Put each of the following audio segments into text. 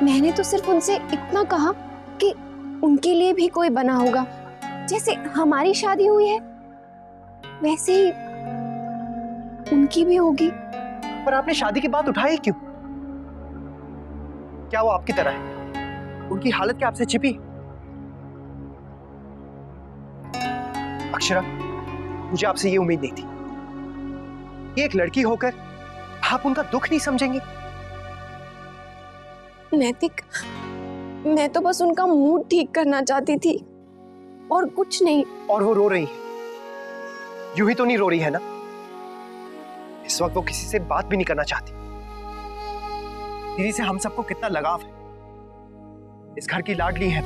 मैंने तो सिर्फ उनसे इतना कहा कि उनके लिए भी कोई बना होगा, जैसे हमारी शादी हुई है वैसे ही उनकी भी होगी। पर आपने शादी की बात उठाई क्यों? क्या वो आपकी तरह है? उनकी हालत क्या आपसे छिपी? अक्षरा, मुझे आपसे ये उम्मीद नहीं थी कि एक लड़की होकर आप उनका दुख नहीं समझेंगे। नैतिक, मैं तो बस उनका मूड ठीक करना चाहती थी और कुछ नहीं। और वो रो रही है, यूं ही तो नहीं रो रही है ना? इस वक्त वो किसी से बात भी नहीं करना चाहती। दीदी से हम सबको कितना लगाव है, इस घर की लाडली है,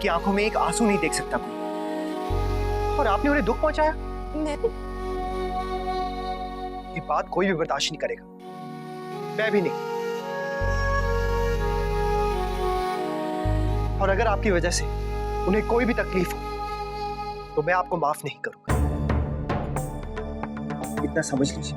कि आंखों में एक आंसू नहीं देख सकता कोई, और आपने उन्हें दुख पहुंचाया। ये बात कोई भी बर्दाश्त नहीं करेगा, मैं भी नहीं। और अगर आपकी वजह से उन्हें कोई भी तकलीफ हो तो मैं आपको माफ नहीं करूंगा, इतना समझ लीजिए।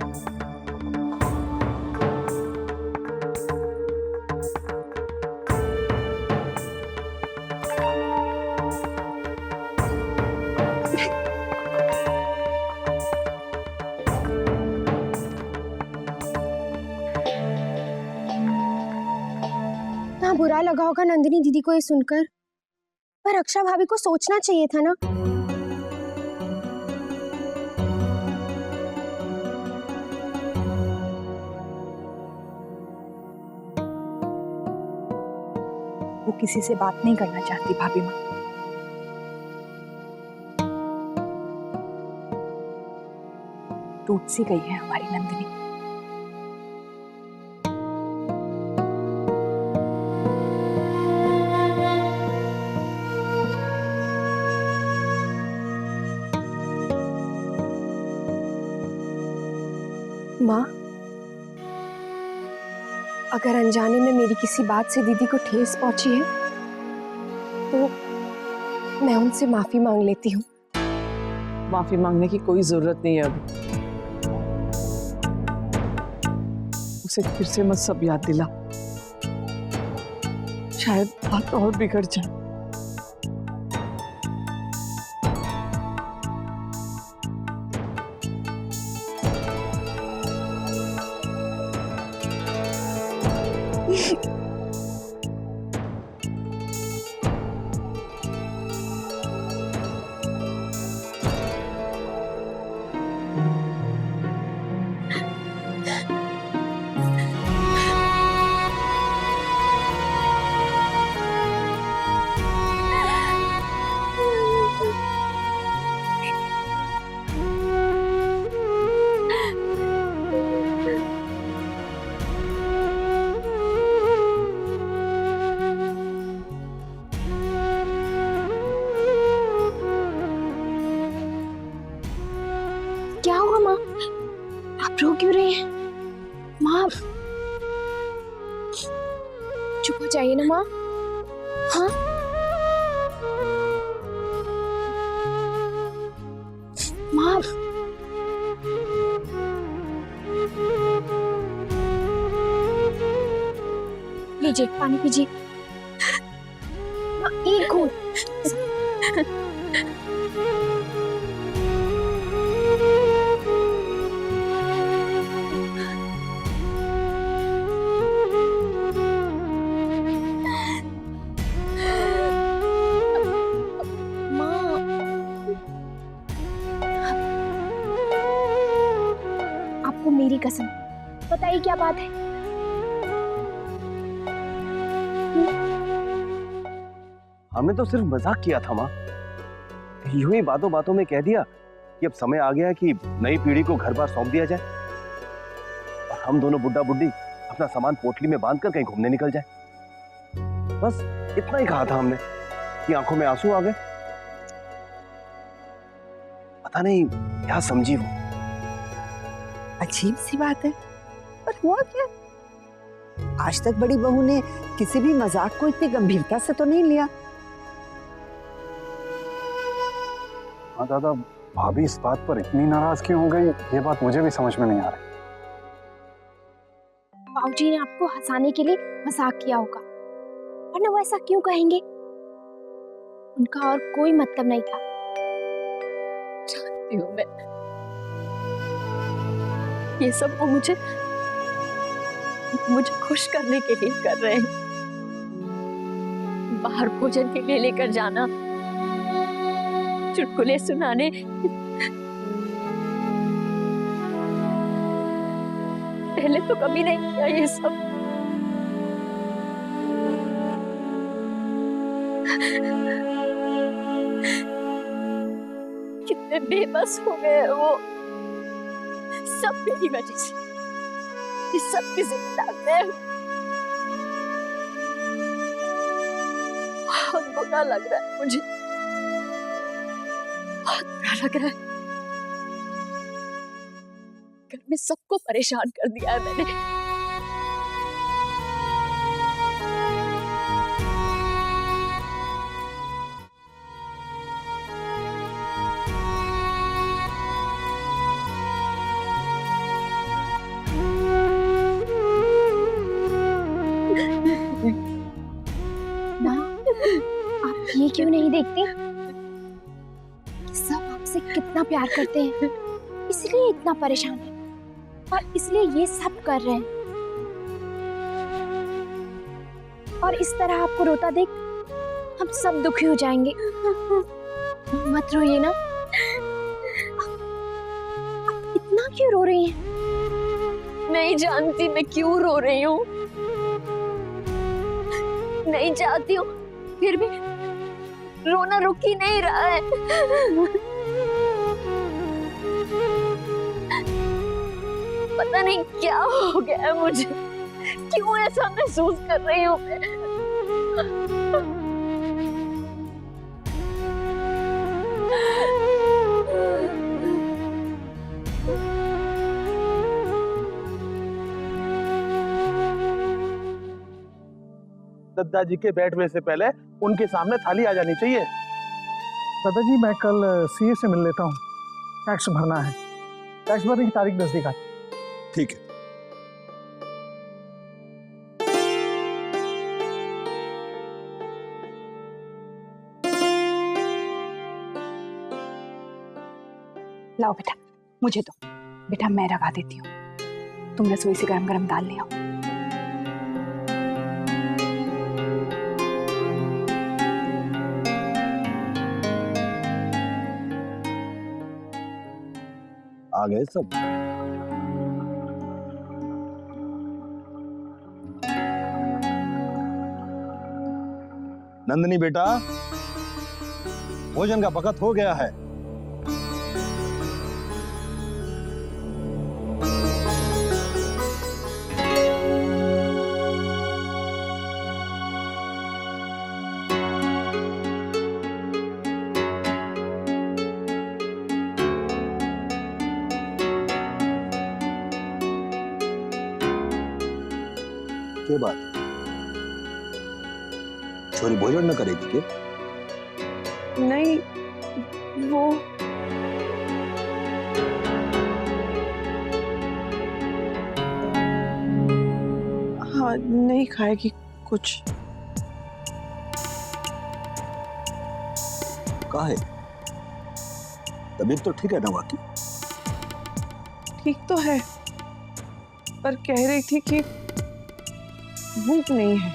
ना बुरा लगा होगा नंदिनी दीदी को ये सुनकर, पर अक्षा भाभी को सोचना चाहिए था ना। वो किसी से बात नहीं करना चाहती भाभी माँ। टूट सी गई है हमारी नंदिनी। माँ, अगर अनजाने में मेरी किसी बात से दीदी को ठेस पहुंची है तो मैं उनसे माफी मांग लेती हूँ। माफी मांगने की कोई जरूरत नहीं है अब। उसे फिर से मत सब याद दिला, शायद बात और बिगड़ जाए। क्या हुआ माँ, आप रो क्यों रही हैं? माँ चुप हो जाइए ना माँ। हाँ माँ, लीजिए पानी पीजिए। माँ एक घूंट। आपको मेरी कसम, बताइए क्या बात है? हमने तो सिर्फ मजाक किया था माँ, यूं ही बातों बातों में कह दिया कि अब समय आ गया है कि नई पीढ़ी को घर बार सौंप दिया जाए और हम दोनों बुड्ढा बुड्ढी अपना सामान पोटली में बांधकर कहीं घूमने निकल जाए। बस इतना ही कहा था हमने कि आंखों में आंसू आ गए। पता नहीं क्या समझी वो। अजीब सी बात है, पर हुआ क्या? आज तक बड़ी बहू ने किसी भी मजाक को इतनी गंभीरता से तो नहीं लिया। हाँ दादा, भाभी इस बात पर इतनी नाराज क्यों हो गई, ये बात मुझे भी समझ में नहीं आ रही। बाबूजी ने आपको हंसाने के लिए मजाक किया होगा, वरना वो ऐसा क्यों कहेंगे? उनका और कोई मतलब नहीं था। जानती हूँ मैं, ये सब वो मुझे खुश करने के लिए कर रहे हैं। बाहर भोजन के लिए लेकर जाना, चुटकुले सुनाने, पहले तो कभी नहीं किया ये सब। कितने बेबस हो गए वो, सब मेरी वजह से। इस सब की जिम्मेदार मैं हूं। बहुत बुरा लग रहा है मुझे, बहुत बुरा लग रहा है। घर में सबको परेशान कर दिया है मैंने। आप ये क्यों नहीं देखती कि सब आपसे कितना प्यार करते हैं, इसलिए इतना परेशान है और इसलिए ये सब कर रहे हैं। और इस तरह आपको रोता देख हम सब दुखी हो जाएंगे। मत रोइए ना। आप इतना क्यों रो रही हैं? नहीं जानती मैं क्यों रो रही हूँ, नहीं चाहती हूँ, फिर भी रोना रुक ही नहीं रहा है। पता नहीं क्या हो गया है मुझे, क्यों ऐसा महसूस कर रही हूँ मैं। दादाजी के बैठने से पहले उनके सामने थाली आ जानी चाहिए। दादाजी मैं कल सीए से मिल लेता हूँ, टैक्स भरना है, टैक्स भरने की तारीख नजदीक आई। ठीक है। लाओ बेटा, मुझे दो। बेटा मैं रखा देती हूँ, तुम रसोई से गरम गरम दाल ले आओ। आ गए सब। नंदनी बेटा, भोजन का वक्त हो गया है। क्या बात, छोरी भोजन न करेगी क्या? नहीं, वो हाँ नहीं खाएगी कुछ। कहा है? तबीयत तो ठीक है ना बाकी? ठीक तो है, पर कह रही थी कि भूख नहीं है।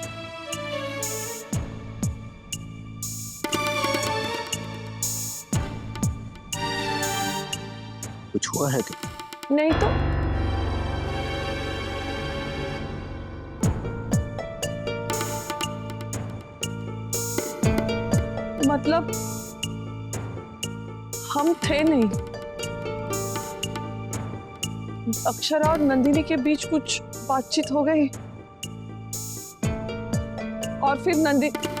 कुछ हुआ है क्या? नहीं तो मतलब हम थे नहीं, अक्षरा और नंदिनी के बीच कुछ बातचीत हो गई और फिर नंदिनी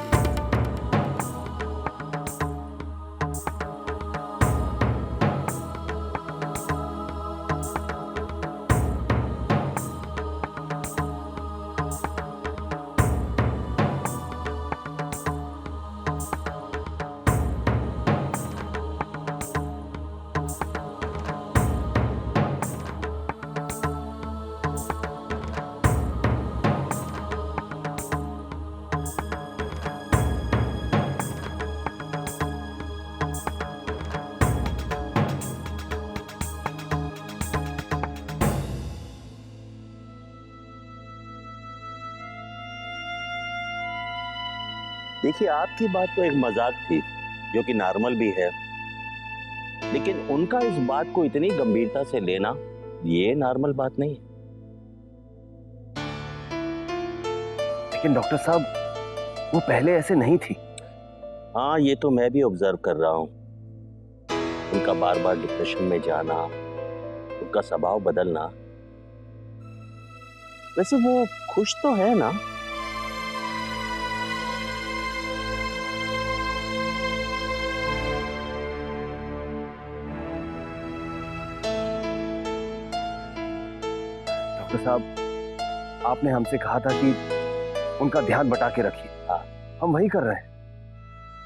देखिए, आपकी बात तो एक मजाक थी, जो कि नॉर्मल भी है, लेकिन उनका इस बात को इतनी गंभीरता से लेना, ये नॉर्मल बात नहीं है। लेकिन डॉक्टर साहब, वो पहले ऐसे नहीं थी। हाँ, ये तो मैं भी ऑब्जर्व कर रहा हूँ। उनका बार बार डिप्रेशन में जाना, उनका स्वभाव बदलना। वैसे वो खुश तो है ना? डॉक्टर साहब, आपने हमसे कहा था कि उनका ध्यान बटा के रखिए। हाँ। हम वही कर रहे हैं।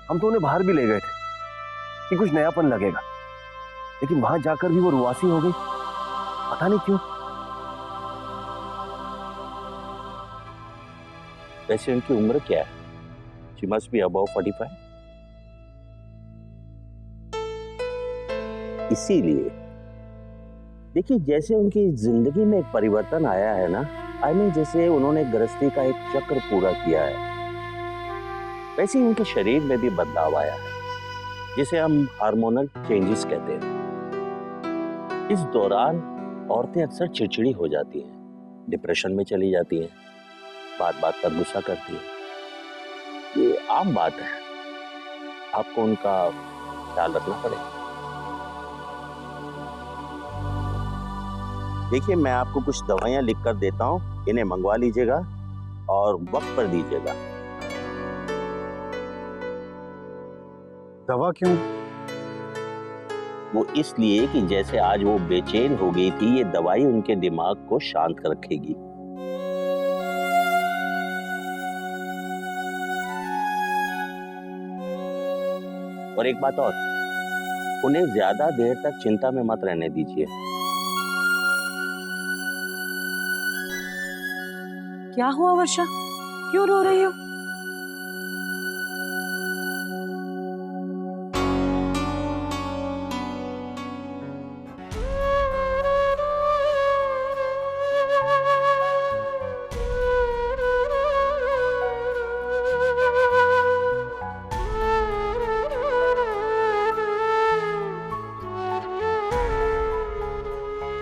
हम तो उन्हें बाहर भी ले गए थे कि कुछ नयापन लगेगा, लेकिन वहां जाकर भी वो रुआसी हो गई, पता नहीं क्यों। वैसे उनकी उम्र क्या है? She must be above 45। इसीलिए देखिए, जैसे उनकी जिंदगी में एक परिवर्तन आया है ना, आई मीन जैसे उन्होंने गृहस्थी का एक चक्र पूरा किया है, वैसे ही उनके शरीर में भी बदलाव आया है, जिसे हम हार्मोनल चेंजेस कहते हैं। इस दौरान औरतें अक्सर चिड़चिड़ी हो जाती हैं, डिप्रेशन में चली जाती हैं, बात बात पर गुस्सा करती हैं। ये आम बात है, आपको उनका ख्याल रखना पड़ेगा। देखिए, मैं आपको कुछ दवाइयां लिख कर देता हूं, इन्हें मंगवा लीजिएगा और वक्त पर दीजिएगा। दवा क्यों? वो इसलिए कि जैसे आज वो बेचैन हो गई थी, ये दवाई उनके दिमाग को शांत रखेगी। और एक बात और, उन्हें ज्यादा देर तक चिंता में मत रहने दीजिए। क्या हुआ वर्षा, क्यों रो रही हो?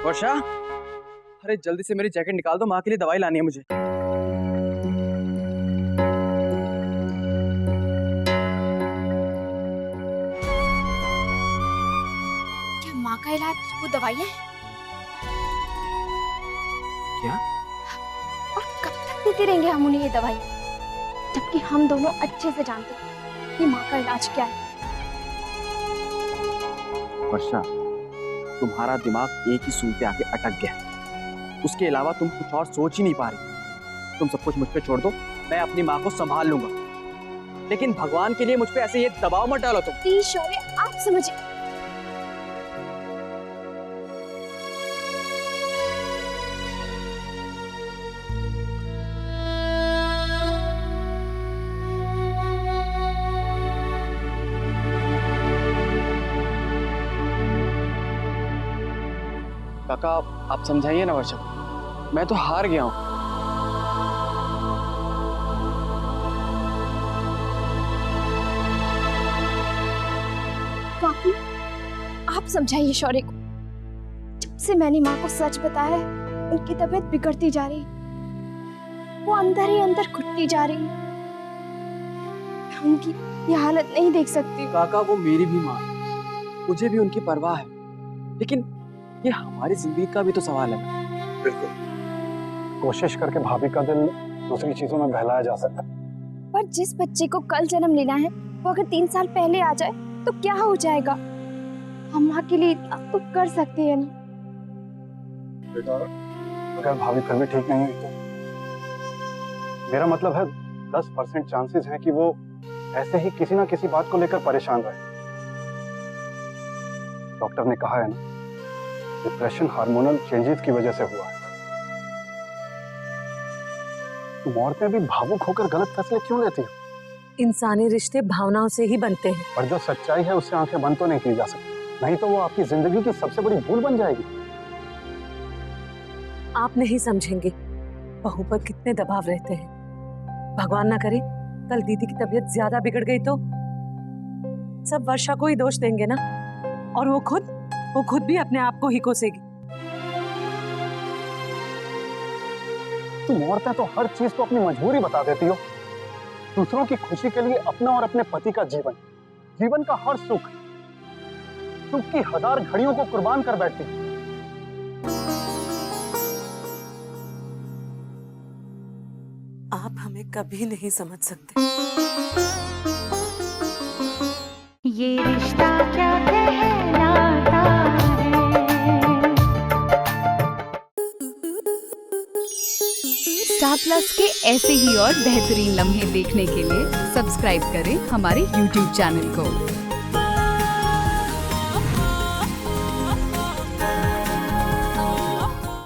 वर्षा, अरे जल्दी से मेरी जैकेट निकाल दो, माँ के लिए दवाई लानी है मुझे। क्या माँ का इलाज वो दवाई है? क्या? और कब तक देते रहेंगे हम उन्हें ये दवाई, जबकि हम दोनों अच्छे से जानते हैं कि माँ का इलाज क्या है। वर्षा, तुम्हारा दिमाग एक ही सूल पे आके अटक गया है, उसके अलावा तुम कुछ और सोच ही नहीं पा रही। तुम सब कुछ मुझ पे छोड़ दो, मैं अपनी माँ को संभाल लूंगा, लेकिन भगवान के लिए मुझ पे ऐसे ये दबाव मत डालो तुम। प्लीज शौर्य, आप समझिए। काका, आप समझाइए ना वर्षा, मैं तो हार गया हूँ। काकी, आप समझाइए शौर्य को। जब से मैंने माँ को सच बताया है, उनकी तबीयत बिगड़ती जा रही, वो अंदर ही अंदर घुटती जा रही। मैं उनकी ये हालत नहीं देख सकती। काका, वो मेरी भी माँ है, मुझे भी उनकी परवाह है, लेकिन ये हमारी जिंदगी का भी तो सवाल है। बिल्कुल, कोशिश करके भाभी का दिल दूसरी चीजों में बहलाया जा सकता है। पर जिस बच्चे को कल जन्म लेना है, वो अगर 3 साल पहले आ जाए तो क्या हो जाएगा? हम माँ के लिए इतना तो कर सकते हैं ना। बेटा, अगर भाभी फिर भी ठीक नहीं हुई तो मेरा मतलब है 10% चांसेस हैं कि वो ऐसे ही किसी ना किसी बात को लेकर परेशान रहे। डॉक्टर ने कहा है ना, डिप्रेशन हार्मोनल चेंजेस की वजह से हुआ है। तुम औरतें भी भावुक होकर गलत फैसले क्यों लेती हो? इंसानी रिश्ते भावनाओं से ही बनते हैं। और जो सच्चाई है उससे आंखें बंद तो नहीं की जा सकती, नहीं तो वो आपकी जिंदगी की सबसे बड़ी भूल बन जाएगी। आप नहीं समझेंगे बहू पर कितने दबाव रहते हैं। भगवान ना करे कल दीदी की तबीयत ज्यादा बिगड़ गई तो सब वर्षा को ही दोष देंगे ना, और वो खुद भी अपने आप को ही कोसेगी। तुम औरतें तो हर चीज को अपनी मजबूरी बता देती हो। दूसरों की खुशी के लिए अपना और अपने पति का जीवन का हर सुख की 1000 घड़ियों को कुर्बान कर बैठती। आप हमें कभी नहीं समझ सकते। ये रिश्ता क्या कहलाता है। स्टार प्लस के ऐसे ही और बेहतरीन लम्हे देखने के लिए सब्सक्राइब करें हमारे YouTube चैनल को।